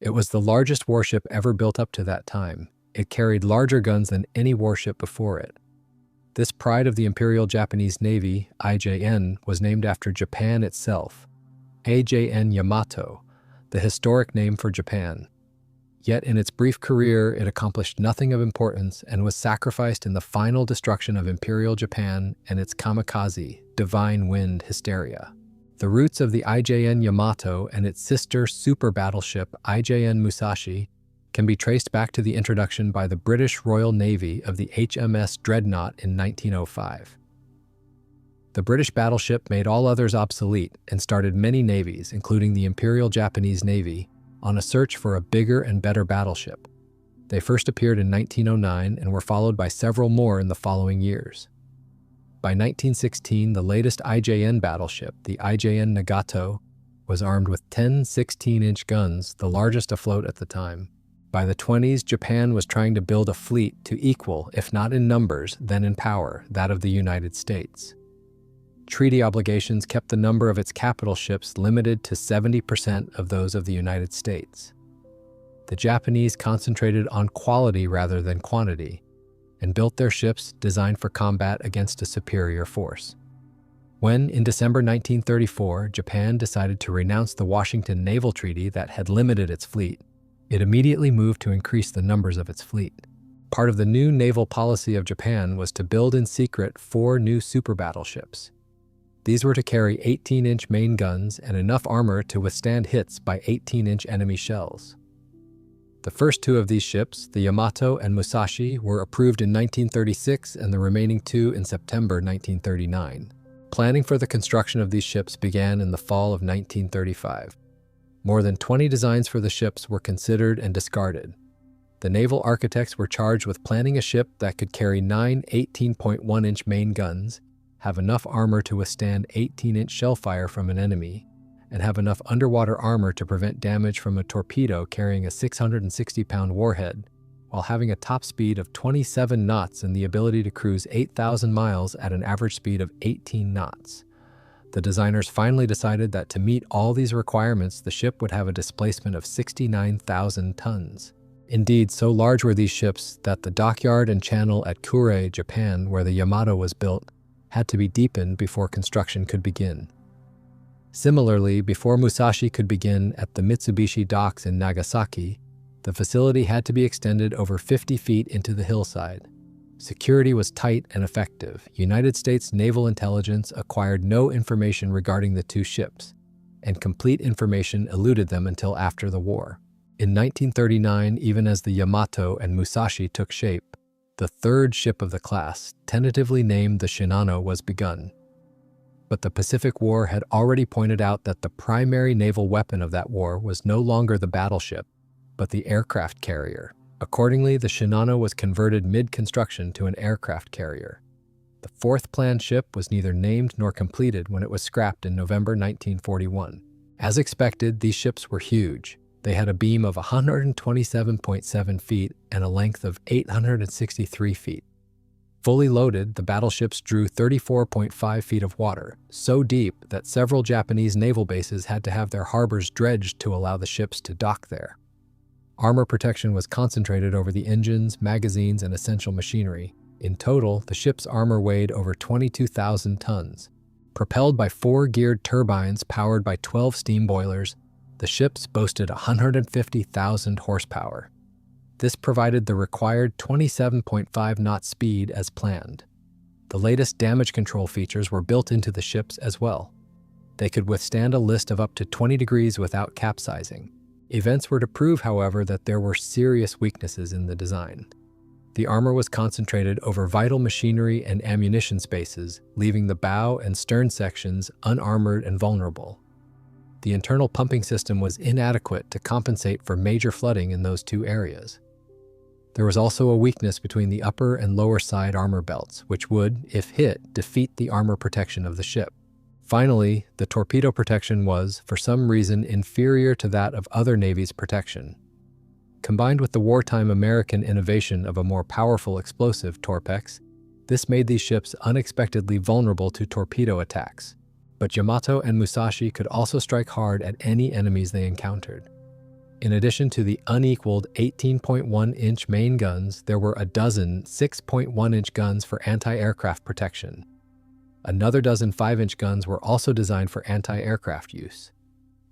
It was the largest warship ever built up to that time. It carried larger guns than any warship before it. This pride of the Imperial Japanese Navy, IJN, was named after Japan itself, IJN Yamato, the historic name for Japan. Yet in its brief career, it accomplished nothing of importance and was sacrificed in the final destruction of Imperial Japan and its kamikaze, divine wind hysteria. The roots of the IJN Yamato and its sister super battleship IJN Musashi can be traced back to the introduction by the British Royal Navy of the HMS Dreadnought in 1905. The British battleship made all others obsolete and started many navies, including the Imperial Japanese Navy, on a search for a bigger and better battleship. They first appeared in 1909 and were followed by several more in the following years. By 1916, the latest IJN battleship, the IJN Nagato, was armed with 10 16-inch guns, the largest afloat at the time. By the 20s, Japan was trying to build a fleet to equal, if not in numbers, then in power, that of the United States. Treaty obligations kept the number of its capital ships limited to 70% of those of the United States. The Japanese concentrated on quality rather than quantity, and built their ships designed for combat against a superior force. When, in December 1934, Japan decided to renounce the Washington Naval Treaty that had limited its fleet, it immediately moved to increase the numbers of its fleet. Part of the new naval policy of Japan was to build in secret 4 new super battleships. These were to carry 18-inch main guns and enough armor to withstand hits by 18-inch enemy shells. The first 2 of these ships, the Yamato and Musashi, were approved in 1936 and the remaining 2 in September 1939. Planning for the construction of these ships began in the fall of 1935. More than 20 designs for the ships were considered and discarded. The naval architects were charged with planning a ship that could carry 9 18.1-inch main guns, have enough armor to withstand 18-inch shell fire from an enemy, and have enough underwater armor to prevent damage from a torpedo carrying a 660-pound warhead, while having a top speed of 27 knots and the ability to cruise 8,000 miles at an average speed of 18 knots. The designers finally decided that to meet all these requirements, the ship would have a displacement of 69,000 tons. Indeed, so large were these ships that the dockyard and channel at Kure, Japan, where the Yamato was built, had to be deepened before construction could begin. Similarly, before Musashi could begin at the Mitsubishi docks in Nagasaki, the facility had to be extended over 50 feet into the hillside. Security was tight and effective. United States Naval Intelligence acquired no information regarding the 2 ships, and complete information eluded them until after the war. In 1939, even as the Yamato and Musashi took shape, the 3rd ship of the class, tentatively named the Shinano, was begun. But the Pacific War had already pointed out that the primary naval weapon of that war was no longer the battleship, but the aircraft carrier. Accordingly, the Shinano was converted mid-construction to an aircraft carrier. The 4th planned ship was neither named nor completed when it was scrapped in November 1941. As expected, these ships were huge. They had a beam of 127.7 feet and a length of 863 feet. Fully loaded, the battleships drew 34.5 feet of water, so deep that several Japanese naval bases had to have their harbors dredged to allow the ships to dock there. Armor protection was concentrated over the engines, magazines, and essential machinery. In total, the ship's armor weighed over 22,000 tons. Propelled by 4 geared turbines powered by 12 steam boilers, the ships boasted 150,000 horsepower. This provided the required 27.5 knot speed as planned. The latest damage control features were built into the ships as well. They could withstand a list of up to 20 degrees without capsizing. Events were to prove, however, that there were serious weaknesses in the design. The armor was concentrated over vital machinery and ammunition spaces, leaving the bow and stern sections unarmored and vulnerable. The internal pumping system was inadequate to compensate for major flooding in those 2 areas. There was also a weakness between the upper and lower side armor belts, which would, if hit, defeat the armor protection of the ship. Finally, the torpedo protection was, for some reason, inferior to that of other navies' protection. Combined with the wartime American innovation of a more powerful explosive, torpex, this made these ships unexpectedly vulnerable to torpedo attacks. But Yamato and Musashi could also strike hard at any enemies they encountered. In addition to the unequaled 18.1-inch main guns, there were a dozen 6.1-inch guns for anti-aircraft protection. Another dozen 5-inch guns were also designed for anti-aircraft use.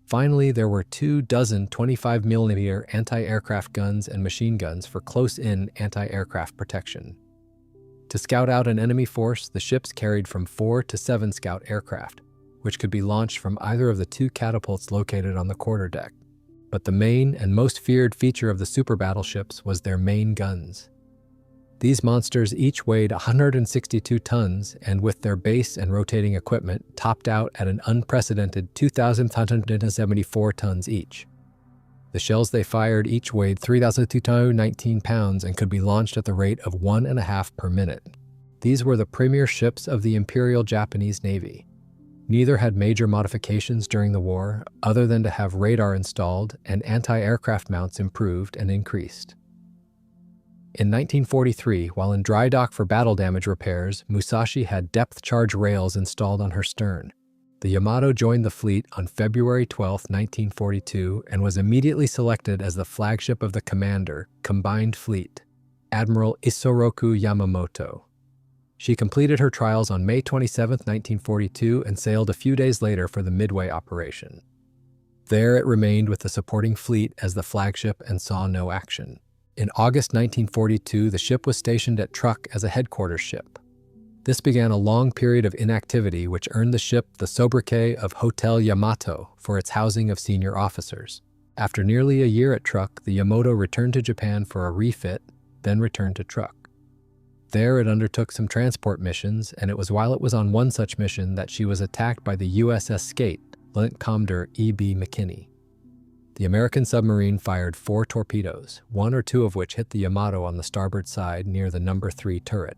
Finally, there were 2 dozen 25mm anti-aircraft guns and machine guns for close-in anti-aircraft protection. To scout out an enemy force, the ships carried from 4 to 7 scout aircraft, which could be launched from either of the 2 catapults located on the quarterdeck. But the main and most feared feature of the super battleships was their main guns. These monsters each weighed 162 tons and, with their base and rotating equipment, topped out at an unprecedented 2,174 tons each. The shells they fired each weighed 3,219 pounds and could be launched at the rate of 1.5 per minute. These were the premier ships of the Imperial Japanese Navy. Neither had major modifications during the war, other than to have radar installed and anti-aircraft mounts improved and increased. In 1943, while in dry dock for battle damage repairs, Musashi had depth charge rails installed on her stern. The Yamato joined the fleet on February 12, 1942, and was immediately selected as the flagship of the commander, Combined Fleet, Admiral Isoroku Yamamoto. She completed her trials on May 27, 1942, and sailed a few days later for the Midway operation. There it remained with the supporting fleet as the flagship and saw no action. In August 1942, the ship was stationed at Truk as a headquarters ship. This began a long period of inactivity which earned the ship the sobriquet of Hotel Yamato for its housing of senior officers. After nearly a year at Truk, the Yamato returned to Japan for a refit, then returned to Truk. There it undertook some transport missions, and it was while it was on one such mission that she was attacked by the USS Skate, Lieutenant Commodore E.B. McKinney. The American submarine fired 4 torpedoes, 1 or 2 of which hit the Yamato on the starboard side near the No. 3 turret.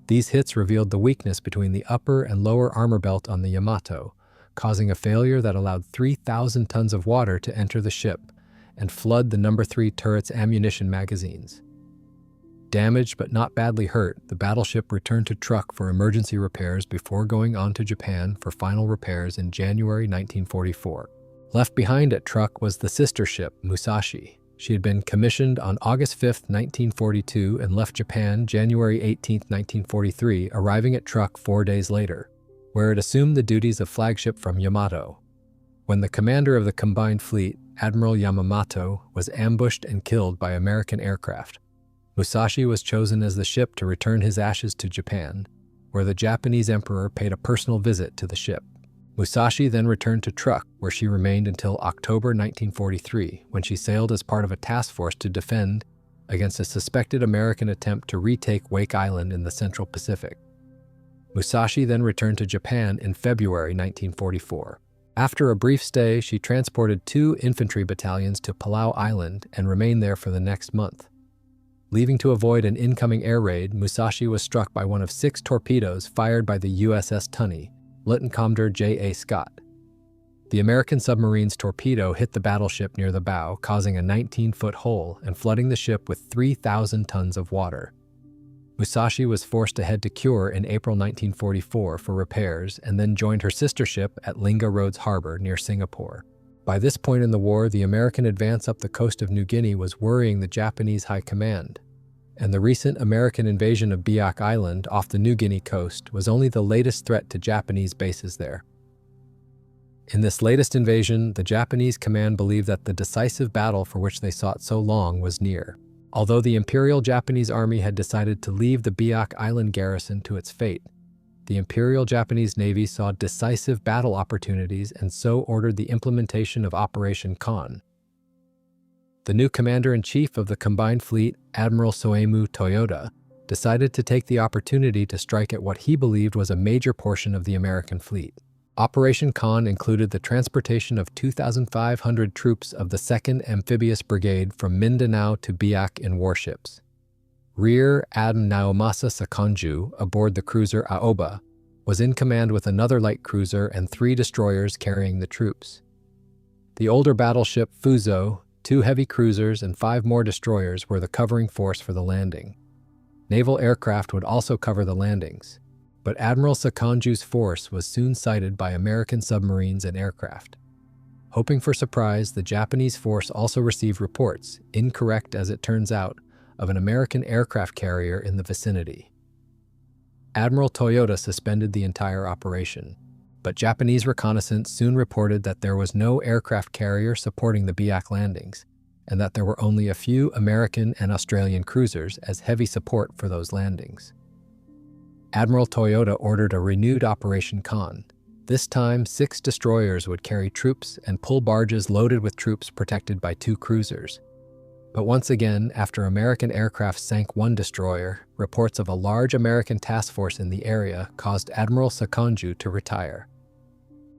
These hits revealed the weakness between the upper and lower armor belt on the Yamato, causing a failure that allowed 3,000 tons of water to enter the ship and flood the No. 3 turret's ammunition magazines. Damaged but not badly hurt, the battleship returned to Truk for emergency repairs before going on to Japan for final repairs in January 1944. Left behind at Truk was the sister ship, Musashi. She had been commissioned on August 5, 1942, and left Japan January 18, 1943, arriving at Truk 4 days later, where it assumed the duties of flagship from Yamato. When the commander of the combined fleet, Admiral Yamamoto, was ambushed and killed by American aircraft, Musashi was chosen as the ship to return his ashes to Japan, where the Japanese emperor paid a personal visit to the ship. Musashi then returned to Truk, where she remained until October 1943, when she sailed as part of a task force to defend against a suspected American attempt to retake Wake Island in the Central Pacific. Musashi then returned to Japan in February 1944. After a brief stay, she transported 2 infantry battalions to Palau Island and remained there for the next month. Leaving to avoid an incoming air raid, Musashi was struck by one of 6 torpedoes fired by the USS Tunney, Lieutenant Commodore J.A. Scott. The American submarine's torpedo hit the battleship near the bow, causing a 19-foot hole and flooding the ship with 3,000 tons of water. Musashi was forced to head to Kure in April 1944 for repairs and then joined her sister ship at Linga Roads Harbor near Singapore. By this point in the war, the American advance up the coast of New Guinea was worrying the Japanese High Command, and the recent American invasion of Biak Island off the New Guinea coast was only the latest threat to Japanese bases there. In this latest invasion, the Japanese command believed that the decisive battle for which they sought so long was near. Although the Imperial Japanese Army had decided to leave the Biak Island garrison to its fate, the Imperial Japanese Navy saw decisive battle opportunities and so ordered the implementation of Operation Kon. The new commander-in-chief of the combined fleet, Admiral Soemu Toyoda, decided to take the opportunity to strike at what he believed was a major portion of the American fleet. Operation Kon included the transportation of 2,500 troops of the 2nd Amphibious Brigade from Mindanao to Biak in warships. Rear Admiral Naomasa Sakonju, aboard the cruiser Aoba, was in command with another light cruiser and 3 destroyers carrying the troops. The older battleship Fuzo, 2 heavy cruisers, and 5 more destroyers were the covering force for the landing. Naval aircraft would also cover the landings, but Admiral Sakonju's force was soon sighted by American submarines and aircraft. Hoping for surprise, the Japanese force also received reports, incorrect as it turns out, of an American aircraft carrier in the vicinity. Admiral Toyota suspended the entire operation, but Japanese reconnaissance soon reported that there was no aircraft carrier supporting the Biak landings, and that there were only a few American and Australian cruisers as heavy support for those landings. Admiral Toyota ordered a renewed Operation Khan. This time, 6 destroyers would carry troops and pull barges loaded with troops protected by 2 cruisers. But once again, after American aircraft sank 1 destroyer, reports of a large American task force in the area caused Admiral Sakonju to retire.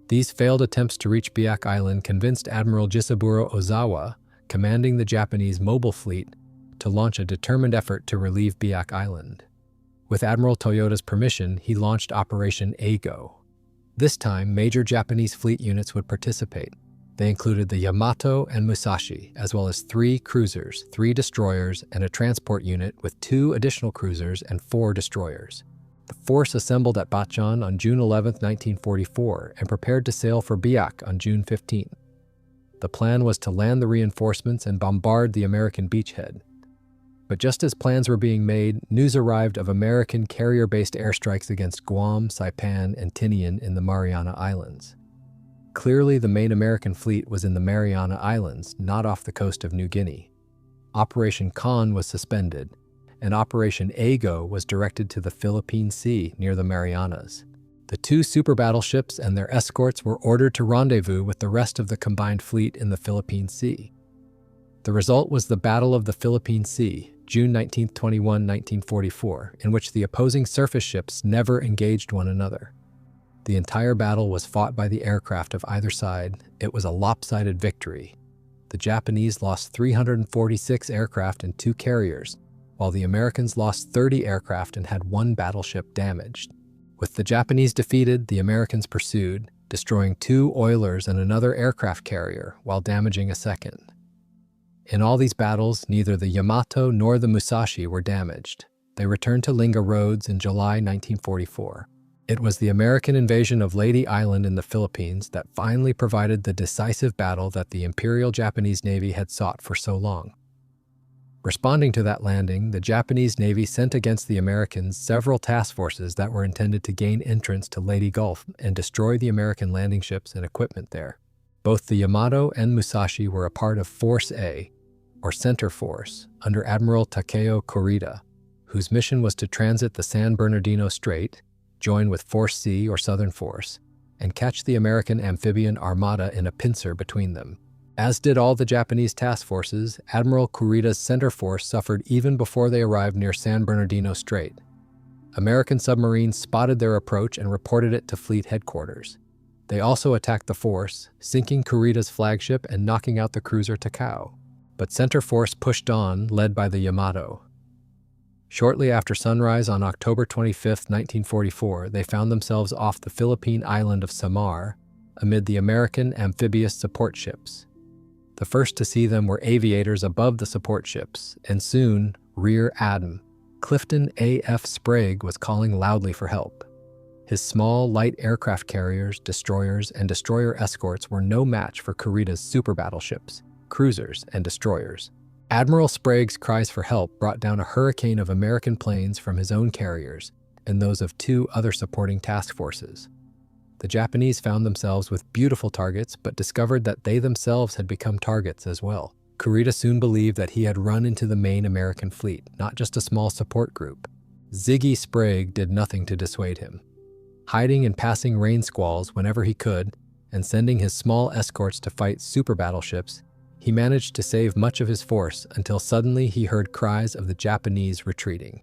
These failed attempts to reach Biak Island convinced Admiral Jisaburo Ozawa, commanding the Japanese mobile fleet, to launch a determined effort to relieve Biak Island. With Admiral Toyota's permission, he launched Operation Eigo. This time, major Japanese fleet units would participate. They included the Yamato and Musashi, as well as 3 cruisers, 3 destroyers, and a transport unit with 2 additional cruisers and 4 destroyers. The force assembled at Bachan on June 11, 1944, and prepared to sail for Biak on June 15. The plan was to land the reinforcements and bombard the American beachhead. But just as plans were being made, news arrived of American carrier-based airstrikes against Guam, Saipan, and Tinian in the Mariana Islands. Clearly, the main American fleet was in the Mariana Islands, not off the coast of New Guinea. Operation Khan was suspended, and Operation Eigo was directed to the Philippine Sea near the Marianas. The 2 super battleships and their escorts were ordered to rendezvous with the rest of the combined fleet in the Philippine Sea. The result was the Battle of the Philippine Sea, June 19, 1944, in which the opposing surface ships never engaged one another. The entire battle was fought by the aircraft of either side. It was a lopsided victory. The Japanese lost 346 aircraft and 2 carriers, while the Americans lost 30 aircraft and had 1 battleship damaged. With the Japanese defeated, the Americans pursued, destroying 2 oilers and another aircraft carrier while damaging a second. In all these battles, neither the Yamato nor the Musashi were damaged. They returned to Linga Roads in July 1944. It was the American invasion of Leyte Island in the Philippines that finally provided the decisive battle that the Imperial Japanese Navy had sought for so long. Responding to that landing, the Japanese Navy sent against the Americans several task forces that were intended to gain entrance to Leyte Gulf and destroy the American landing ships and equipment there. Both the Yamato and Musashi were a part of Force A, or Center Force, under Admiral Takeo Kurita, whose mission was to transit the San Bernardino Strait, join with Force C, or Southern Force, and catch the American amphibian armada in a pincer between them. As did all the Japanese task forces, Admiral Kurita's Center Force suffered even before they arrived near San Bernardino Strait. American submarines spotted their approach and reported it to fleet headquarters. They also attacked the force, sinking Kurita's flagship and knocking out the cruiser Takao. But Center Force pushed on, led by the Yamato. Shortly after sunrise on October 25, 1944, they found themselves off the Philippine island of Samar, amid the American amphibious support ships. The first to see them were aviators above the support ships, and soon, Rear Adm. Clifton A.F. Sprague was calling loudly for help. His small, light aircraft carriers, destroyers, and destroyer escorts were no match for Kurita's super battleships, cruisers, and destroyers. Admiral Sprague's cries for help brought down a hurricane of American planes from his own carriers and those of 2 other supporting task forces. The Japanese found themselves with beautiful targets, but discovered that they themselves had become targets as well. Kurita soon believed that he had run into the main American fleet, not just a small support group. Ziggy Sprague did nothing to dissuade him. Hiding in passing rain squalls whenever he could, and sending his small escorts to fight super battleships, he managed to save much of his force until suddenly he heard cries of the Japanese retreating.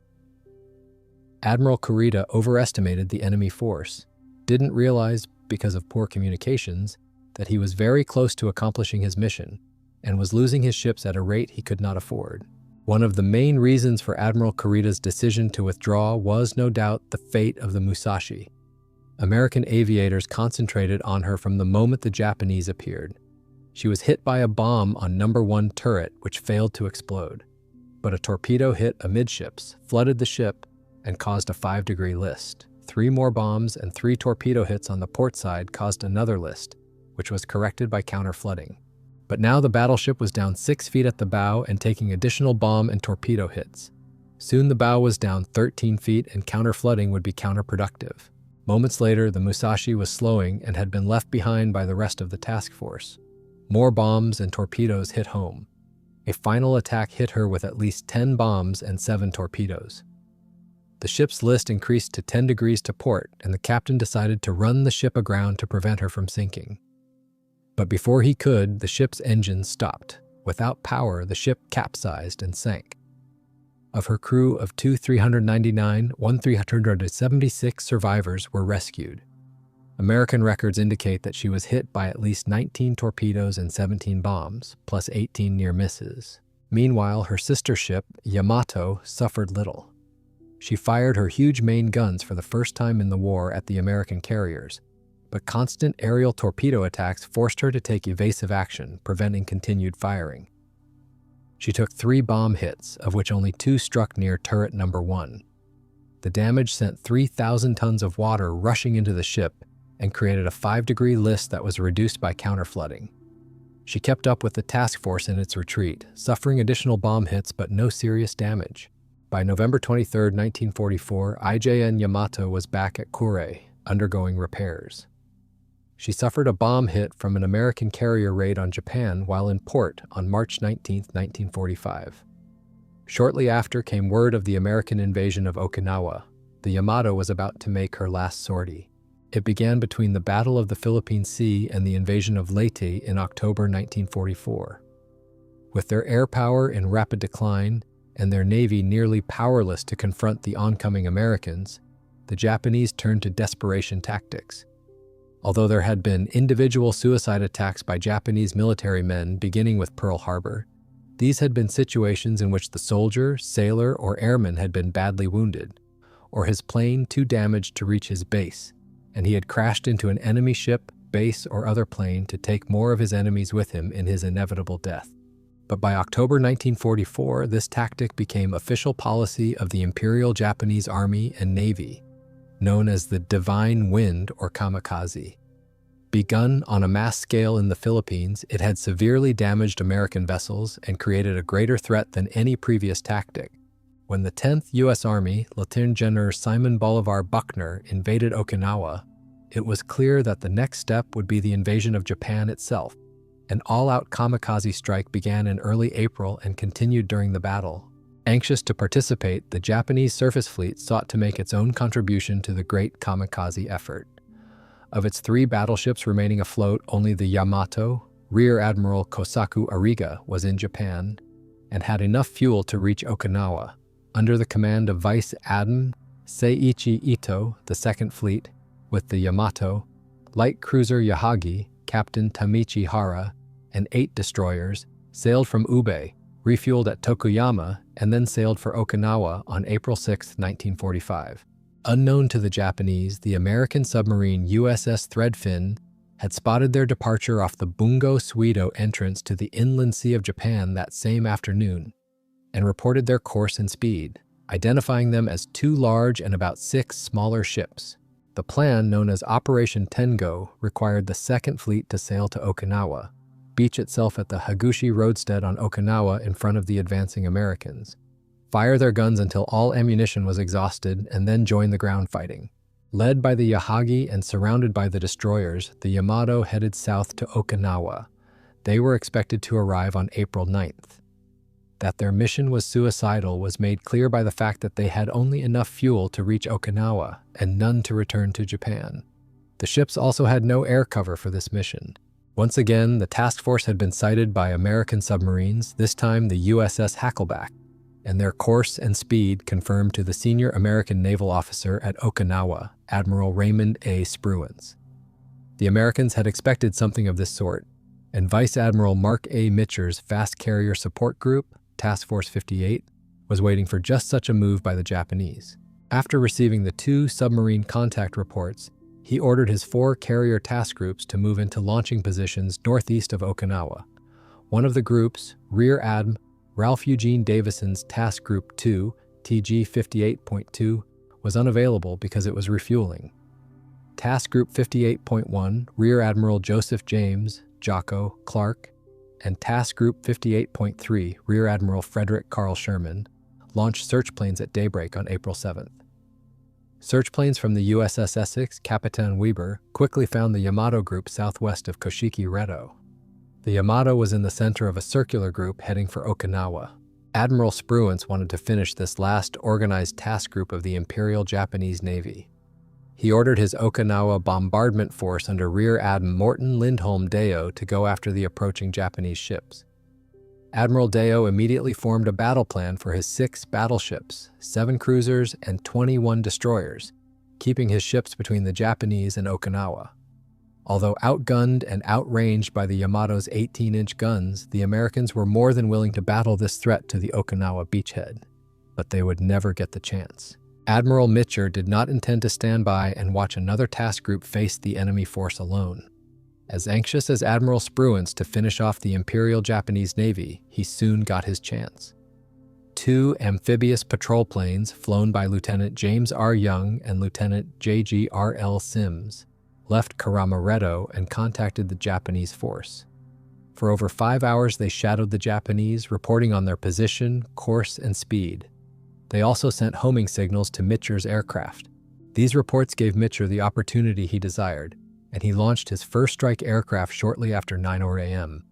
Admiral Kurita overestimated the enemy force, didn't realize, because of poor communications, that he was very close to accomplishing his mission, and was losing his ships at a rate he could not afford. One of the main reasons for Admiral Kurita's decision to withdraw was, no doubt, the fate of the Musashi. American aviators concentrated on her from the moment the Japanese appeared. She was hit by a bomb on No. 1 turret, which failed to explode. But a torpedo hit amidships, flooded the ship, and caused a 5-degree list. 3 more bombs and 3 torpedo hits on the port side caused another list, which was corrected by counter-flooding. But now the battleship was down 6 feet at the bow and taking additional bomb and torpedo hits. Soon the bow was down 13 feet and counter-flooding would be counterproductive. Moments later, the Musashi was slowing and had been left behind by the rest of the task force. More bombs and torpedoes hit home. A final attack hit her with at least 10 bombs and 7 torpedoes. The ship's list increased to 10 degrees to port, and the captain decided to run the ship aground to prevent her from sinking. But before he could, the ship's engines stopped. Without power, the ship capsized and sank. Of her crew of 399, 376 survivors were rescued. American records indicate that she was hit by at least 19 torpedoes and 17 bombs, plus 18 near misses. Meanwhile, her sister ship, Yamato, suffered little. She fired her huge main guns for the first time in the war at the American carriers, but constant aerial torpedo attacks forced her to take evasive action, preventing continued firing. She took 3 bomb hits, of which only 2 struck near turret number 1. The damage sent 3,000 tons of water rushing into the ship and created a 5-degree list that was reduced by counterflooding. She kept up with the task force in its retreat, suffering additional bomb hits but no serious damage. By November 23, 1944, IJN Yamato was back at Kure, undergoing repairs. She suffered a bomb hit from an American carrier raid on Japan while in port on March 19, 1945. Shortly after came word of the American invasion of Okinawa. The Yamato was about to make her last sortie. It began between the Battle of the Philippine Sea and the invasion of Leyte in October 1944. With their air power in rapid decline and their navy nearly powerless to confront the oncoming Americans, the Japanese turned to desperation tactics. Although there had been individual suicide attacks by Japanese military men beginning with Pearl Harbor, these had been situations in which the soldier, sailor, or airman had been badly wounded, or his plane too damaged to reach his base, and he had crashed into an enemy ship, base, or other plane to take more of his enemies with him in his inevitable death. But by October 1944, this tactic became official policy of the Imperial Japanese Army and Navy, known as the Divine Wind or kamikaze. Begun on a mass scale in the Philippines, it had severely damaged American vessels and created a greater threat than any previous tactic. When the 10th U.S. Army, Lieutenant General Simon Bolivar Buckner, invaded Okinawa, it was clear that the next step would be the invasion of Japan itself. An all-out kamikaze strike began in early April and continued during the battle. Anxious to participate, the Japanese surface fleet sought to make its own contribution to the great kamikaze effort. Of its 3 battleships remaining afloat, only the Yamato, Rear Admiral Kosaku Ariga, was in Japan and had enough fuel to reach Okinawa. Under the command of Vice Admiral Seiichi Ito, the Second Fleet, with the Yamato, light cruiser Yahagi, Captain Tamichi Hara, and 8 destroyers, sailed from Ube, refueled at Tokuyama, and then sailed for Okinawa on April 6, 1945. Unknown to the Japanese, the American submarine USS Threadfin had spotted their departure off the Bungo Suido entrance to the inland sea of Japan that same afternoon, and reported their course and speed, identifying them as 2 large and about 6 smaller ships. The plan, known as Operation Tengo, required the Second Fleet to sail to Okinawa, beach itself at the Hagushi roadstead on Okinawa in front of the advancing Americans, fire their guns until all ammunition was exhausted, and then join the ground fighting. Led by the Yahagi and surrounded by the destroyers, the Yamato headed south to Okinawa. They were expected to arrive on April 9th. That their mission was suicidal was made clear by the fact that they had only enough fuel to reach Okinawa and none to return to Japan. The ships also had no air cover for this mission. Once again, the task force had been sighted by American submarines, this time the USS Hackleback, and their course and speed confirmed to the senior American naval officer at Okinawa, Admiral Raymond A. Spruance. The Americans had expected something of this sort, and Vice Admiral Mark A. Mitcher's Fast Carrier Support Group, Task Force 58, was waiting for just such a move by the Japanese. After receiving the 2 submarine contact reports, he ordered his 4 carrier task groups to move into launching positions northeast of Okinawa. One of the groups, Rear Adm. Ralph Eugene Davison's Task Group 2, TG 58.2, was unavailable because it was refueling. Task Group 58.1, Rear Admiral Joseph James, Jocko, Clark, and Task Group 58.3, Rear Admiral Frederick Carl Sherman, launched search planes at daybreak on April 7th. Search planes from the USS Essex, Kapitan Weber, quickly found the Yamato group southwest of Koshiki-Redo. The Yamato was in the center of a circular group heading for Okinawa. Admiral Spruance wanted to finish this last organized task group of the Imperial Japanese Navy. He ordered his Okinawa bombardment force under Rear Admiral Morton Lindholm Deo to go after the approaching Japanese ships. Admiral Deo immediately formed a battle plan for his 6 battleships, 7 cruisers, and 21 destroyers, keeping his ships between the Japanese and Okinawa. Although outgunned and outranged by the Yamato's 18-inch guns, the Americans were more than willing to battle this threat to the Okinawa beachhead, but they would never get the chance. Admiral Mitcher did not intend to stand by and watch another task group face the enemy force alone. As anxious as Admiral Spruance to finish off the Imperial Japanese Navy, he soon got his chance. 2 amphibious patrol planes flown by Lieutenant James R. Young and Lieutenant J.G.R.L. Sims left Karama-Redo and contacted the Japanese force. For over 5 hours, they shadowed the Japanese, reporting on their position, course, and speed. They also sent homing signals to Mitcher's aircraft. These reports gave Mitcher the opportunity he desired, and he launched his first strike aircraft shortly after 9 a.m.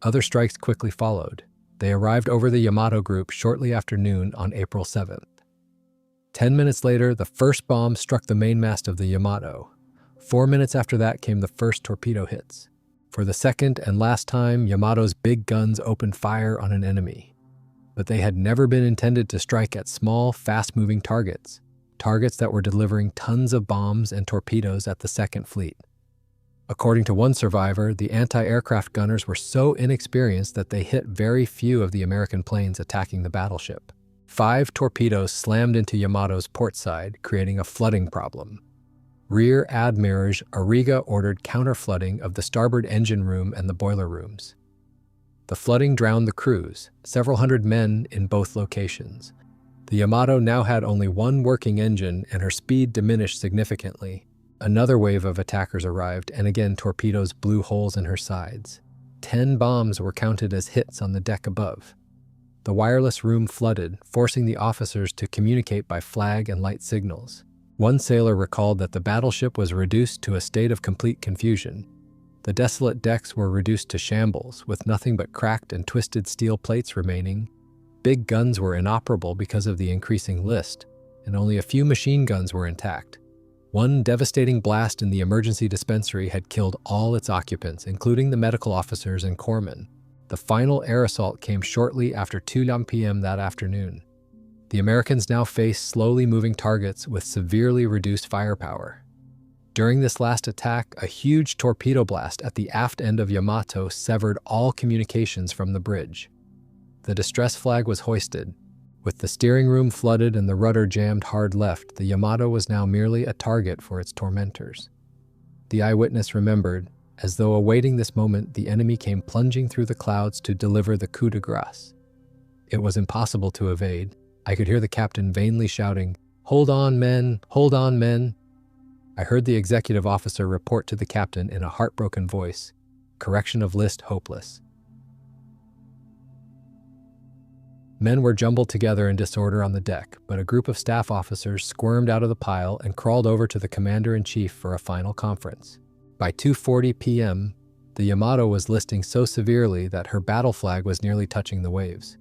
Other strikes quickly followed. They arrived over the Yamato group shortly after noon on April 7th. 10 minutes later, the first bomb struck the mainmast of the Yamato. 4 minutes after that came the first torpedo hits. For the second and last time, Yamato's big guns opened fire on an enemy. But they had never been intended to strike at small, fast-moving targets that were delivering tons of bombs and torpedoes at the Second Fleet. According to one survivor, the anti-aircraft gunners were so inexperienced that they hit very few of the American planes attacking the battleship. 5 torpedoes slammed into Yamato's port side, creating a flooding problem. Rear Admiral Ariga ordered counter-flooding of the starboard engine room and the boiler rooms. The flooding drowned the crews, several hundred men in both locations. The Yamato now had only one working engine and her speed diminished significantly. Another wave of attackers arrived, and again torpedoes blew holes in her sides. 10 bombs were counted as hits on the deck above. The wireless room flooded, forcing the officers to communicate by flag and light signals. One sailor recalled that the battleship was reduced to a state of complete confusion. The desolate decks were reduced to shambles, with nothing but cracked and twisted steel plates remaining. Big guns were inoperable because of the increasing list, and only a few machine guns were intact. One devastating blast in the emergency dispensary had killed all its occupants, including the medical officers and corpsmen. The final air assault came shortly after 2 p.m. that afternoon. The Americans now faced slowly moving targets with severely reduced firepower. During this last attack, a huge torpedo blast at the aft end of Yamato severed all communications from the bridge. The distress flag was hoisted. With the steering room flooded and the rudder jammed hard left, the Yamato was now merely a target for its tormentors. The eyewitness remembered, as though awaiting this moment, the enemy came plunging through the clouds to deliver the coup de grace. It was impossible to evade. I could hear the captain vainly shouting, "Hold on, men! Hold on, men!" I heard the executive officer report to the captain in a heartbroken voice, "Correction of list hopeless." Men were jumbled together in disorder on the deck, but a group of staff officers squirmed out of the pile and crawled over to the commander-in-chief for a final conference. By 2:40 p.m., the Yamato was listing so severely that her battle flag was nearly touching the waves.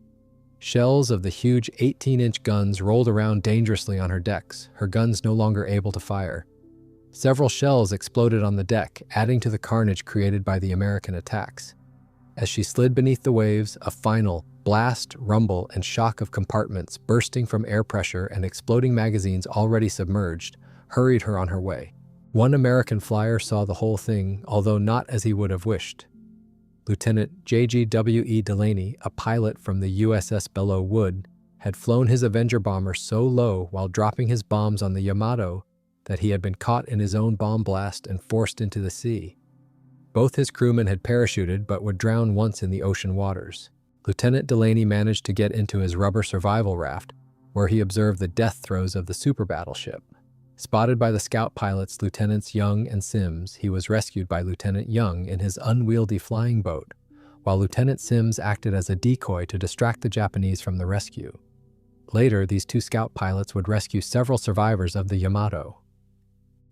Shells of the huge 18-inch guns rolled around dangerously on her decks, her guns no longer able to fire. Several shells exploded on the deck, adding to the carnage created by the American attacks. As she slid beneath the waves, a final blast, rumble, and shock of compartments bursting from air pressure and exploding magazines already submerged hurried her on her way. One American flyer saw the whole thing, although not as he would have wished. Lieutenant J.G.W.E. Delaney, a pilot from the USS Belleau Wood, had flown his Avenger bomber so low while dropping his bombs on the Yamato that he had been caught in his own bomb blast and forced into the sea. Both his crewmen had parachuted but would drown once in the ocean waters. Lieutenant Delaney managed to get into his rubber survival raft, where he observed the death throes of the super battleship. Spotted by the scout pilots Lieutenants Young and Sims, he was rescued by Lieutenant Young in his unwieldy flying boat, while Lieutenant Sims acted as a decoy to distract the Japanese from the rescue. Later, these two scout pilots would rescue several survivors of the Yamato.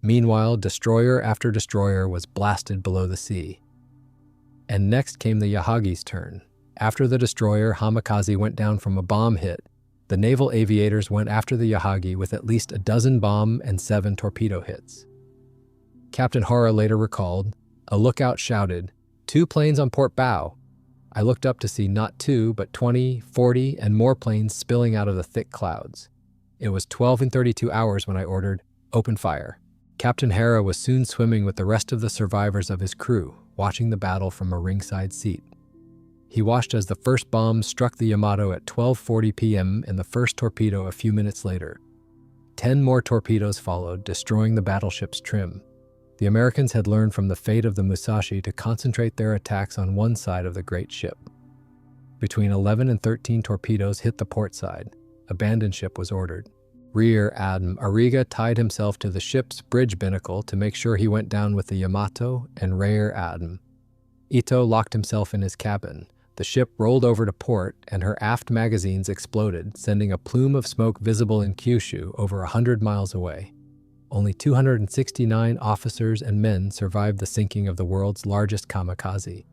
Meanwhile, destroyer after destroyer was blasted below the sea. And next came the Yahagi's turn. After the destroyer Kamikaze went down from a bomb hit, the naval aviators went after the Yahagi with at least a dozen bomb and 7 torpedo hits. Captain Hara later recalled, "A lookout shouted, 2 planes on port bow." I looked up to see not 2, but 20, 40, and more planes spilling out of the thick clouds. It was 12 and 32 hours when I ordered, "Open fire." Captain Hara was soon swimming with the rest of the survivors of his crew, watching the battle from a ringside seat. He watched as the first bomb struck the Yamato at 12:40 p.m. and the first torpedo a few minutes later. 10 more torpedoes followed, destroying the battleship's trim. The Americans had learned from the fate of the Musashi to concentrate their attacks on one side of the great ship. Between 11 and 13 torpedoes hit the port side. Abandon ship was ordered. Rear Admiral Ariga tied himself to the ship's bridge binnacle to make sure he went down with the Yamato, and Rear Admiral Ito locked himself in his cabin. The ship rolled over to port, and her aft magazines exploded, sending a plume of smoke visible in Kyushu over 100 miles away. Only 269 officers and men survived the sinking of the world's largest kamikaze.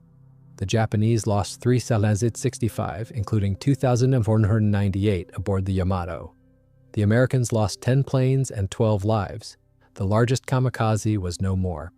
The Japanese lost 3 Symbolized 65, including 2,498 aboard the Yamato. The Americans lost 10 planes and 12 lives. The largest kamikaze was no more.